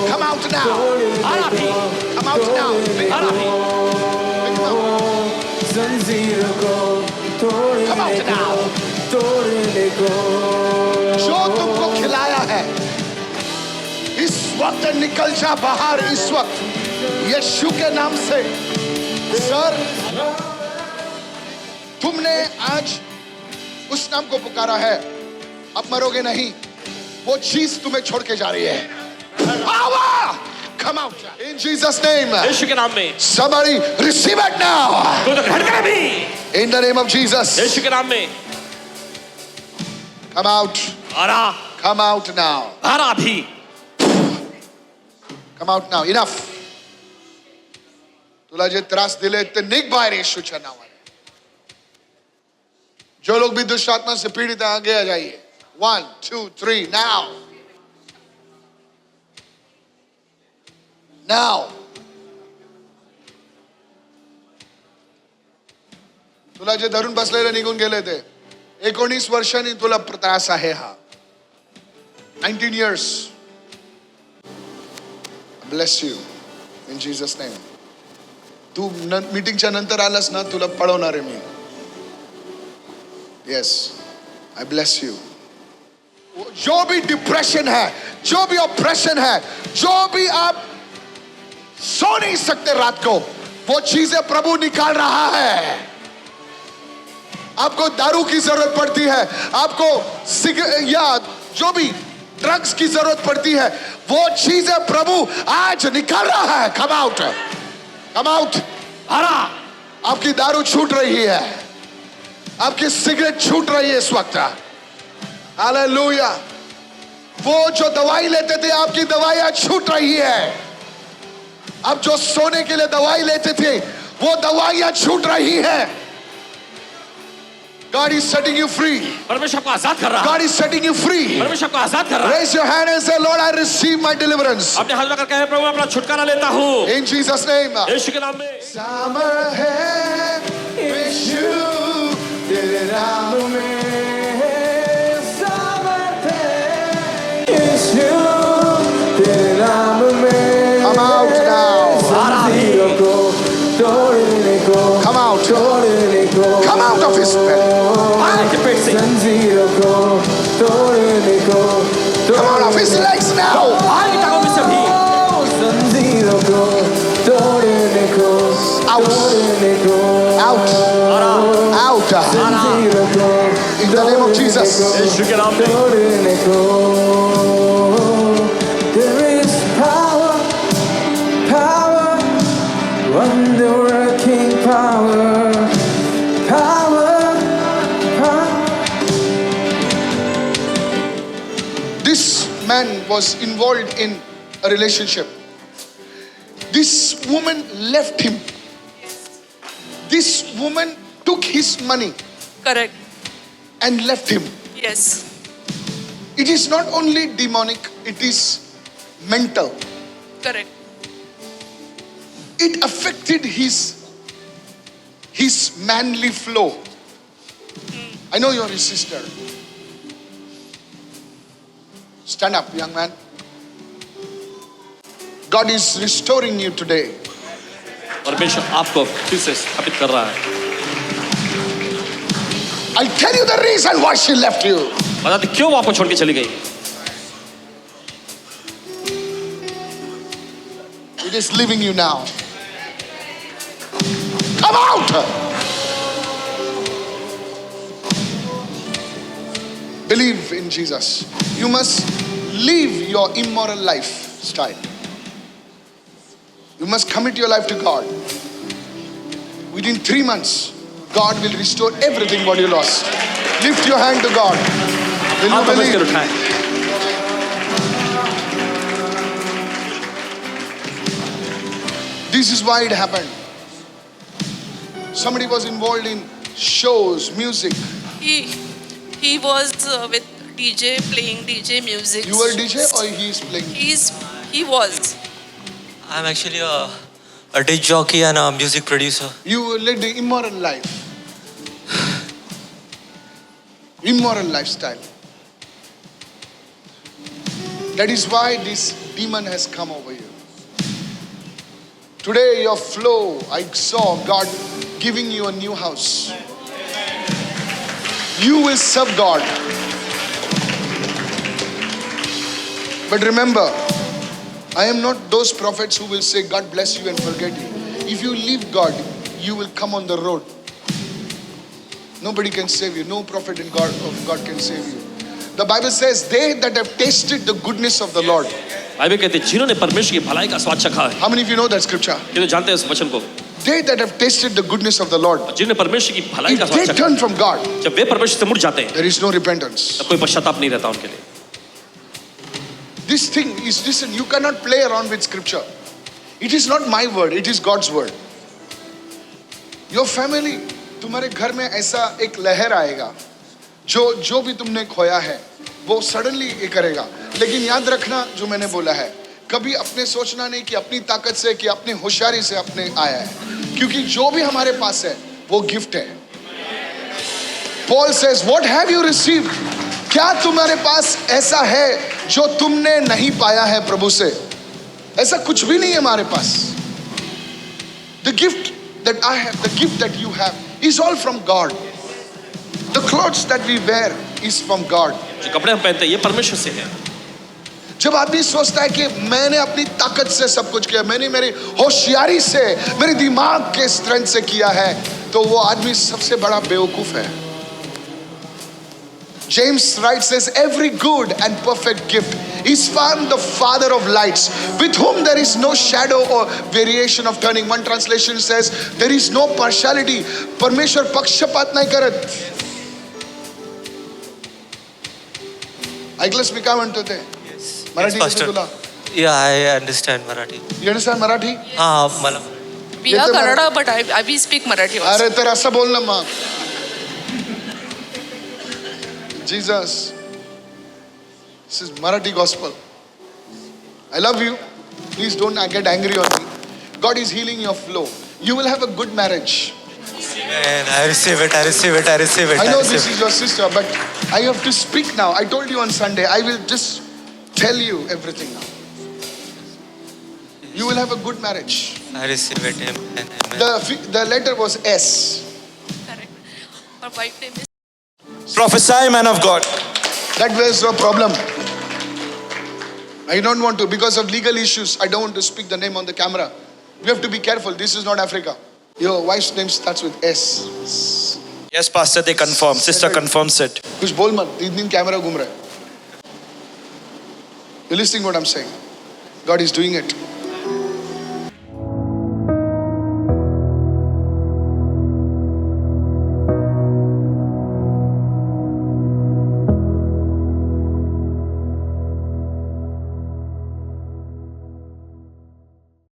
Come out now. Come out now. Come out now. Come out now. Come out now. जो तुमको खिलाया है इस वक्त निकल जा बाहर इस वक्त यीशु के नाम से। सर तुमने आज उस नाम को पुकारा है, अब मरोगे नहीं। वो चीज तुम्हें छोड़ के जा रही है। Power! Come out in Jesus' name. यीशु के नाम में। Somebody receive it now. कोई तो ग्रहण करे भी। In the name of Jesus. यीशु के नाम में। Come out. आरा। Come out now. आरा भी। Come out now. Enough. तुला जे त्रास दिले ते निघ बाहेर येशूच्या नावाने। जो लोग भी दुष्ट आत्मा से पीड़ित हैं आगे आ जाइए। 1 2 3 now. Now. तुला जे धरून बसलेले निघून गेले ते 19 वर्षांनी तुला त्रास आहे हा। 19 years. Bless you in Jesus name. तू मीटिंगच्या नंतर आलास ना तुला पळवणार आहे मी। Yes, I bless you. जो भी डिप्रेशन है, जो भी ऑपरेशन है, जो भी आप सो नहीं सकते रात को, वो चीजें प्रभु निकाल रहा है। आपको दारू की जरूरत पड़ती है, आपको या जो भी ड्रग्स की जरूरत पड़ती है, वो चीजें प्रभु आज निकाल रहा है। Come out, come out. आपकी दारू छूट रही है, आपकी सिगरेट छूट रही है इस वक्त। हालेलुया। वो जो दवाई लेते थे आपकी दवाइयां छूट रही है। आप जो सोने के लिए दवाई लेते थे वो दवाइयां छूट रही है। God is setting you free. परमेश्वर आपको आजाद कर रहा है। God is setting you free. परमेश्वर आपको आजाद कर रहा है। Raise your hand and say, Lord, I receive my deliverance. अपने हाथ में कहे प्रभु मैं अपना छुटकारा लेता हूँ। In Jesus' name. यीशु के नाम में। Summer है यीशु तेरे नाम में। Summer है यीशु तेरे नाम में। Come out now. Come out. Come out of his belly. Come out of his legs now. Out. Out. Out. In the name of Jesus. यीशु के नाम में। There is power, power, wonder-working power, power, power. This man was involved in a relationship. This woman left him. This woman took his money Correct. and left him. Yes. It is not only demonic, it is mental. Correct. It affected his manly flow. I know you're his sister. Stand up, young man. God is restoring you today. परमेश्वर आपको फिर से स्थापित कर रहा है। I'll tell you the reason why she left you. बताते क्यों वो आपको छोड़ के चली गई। It is leaving you now. Come out. Believe in Jesus. You must leave your immoral lifestyle. You must commit your life to God. Within 3 months, God will restore everything what you lost. Lift your hand to God. Will you हाथ समझ कर believe? उठाएं। This is why it happened. Somebody was involved in shows, music. He was with DJ, playing DJ music. You were DJ or he is playing? He was. I'm actually a a disc jockey and a music producer. You led the immoral life. Immoral lifestyle. That is why this demon has come over you. Today your flow, I saw God giving you a new house. You will serve God. But remember, I am not those prophets who will say God bless you and forget you. If you leave God, you will come on the road. Nobody can save you. No prophet of God can save you. The Bible says, they that have tasted the goodness of the Lord. Bible कहते हैं जिन्होंने परमेश्वर की भलाई का स्वाद चखा है। How many of you know that scripture? कितने जानते हैं इस वचन को? They that have tasted the goodness of the Lord. जिन्होंने परमेश्वर की भलाई का If स्वाद they चखा, turn from God, जब वे परमेश्वर से मुड़ जाते हैं, there is no repentance. तब कोई पश्चाताप नहीं रहता उनके लिए। This thing is, listen, you cannot play around with scripture. It is not my word, it is God's word. Your family, तुम्हारे घर में ऐसा एक लहर आएगा, जो भी तुमने खोया है, वो सडनली ये करेगा. लेकिन याद रखना जो मैंने बोला है, कभी अपने सोचना नहीं कि अपनी ताकत से, कि अपनी होशियारी से अपने आया है, क्योंकि जो भी हमारे पास है वो गिफ्ट है. Paul says, what have you received? क्या तुम्हारे पास ऐसा है जो तुमने नहीं पाया है प्रभु से? ऐसा कुछ भी नहीं है हमारे पास. The gift that I have, the gift that you have is all from God. The clothes that we wear is from God. जो कपड़े हम पहनते हैं ये परमेश्वर से है। जब आदमी सोचता है कि मैंने अपनी ताकत से सब कुछ किया, मैंने मेरी होशियारी से, मेरे दिमाग के स्ट्रेंथ से किया है, तो वो आदमी सबसे बड़ा बेवकूफ है. James writes, says, every good and perfect gift is from the Father of lights, with whom there is no shadow or variation of turning. One translation says, there is no partiality. परमेश्वर पक्षपात नहीं करत. ऐकलंस मी काय म्हणतो ते? Marathi Pastor. येते तुला? Yeah, I understand Marathi. You understand Marathi? हाँ मला We are येते Kannada, but we speak Marathi also. अरे तर असं बोल ना मग. Jesus, this is Marathi gospel. I love you. Please don't get angry on me. God is healing your flow. You will have a good marriage. Man, I receive it, I receive it, I receive it. I know receive this it. is your sister, but I have to speak now. I told you on Sunday. I will just tell you everything now. You will have a good marriage. I receive it, amen, amen. The letter was S. Correct. Our wife name is. Prophesy, man of God. That was your problem. I don't want to, because of legal issues, I don't want to speak the name on the camera. You have to be careful. This is not Africa. Your wife's name starts with S. Yes, Pastor, they confirm. Sister confirms it. कुछ बोल मत. 3 दिन camera घूम रहा है. You're listening what I'm saying. God is doing it.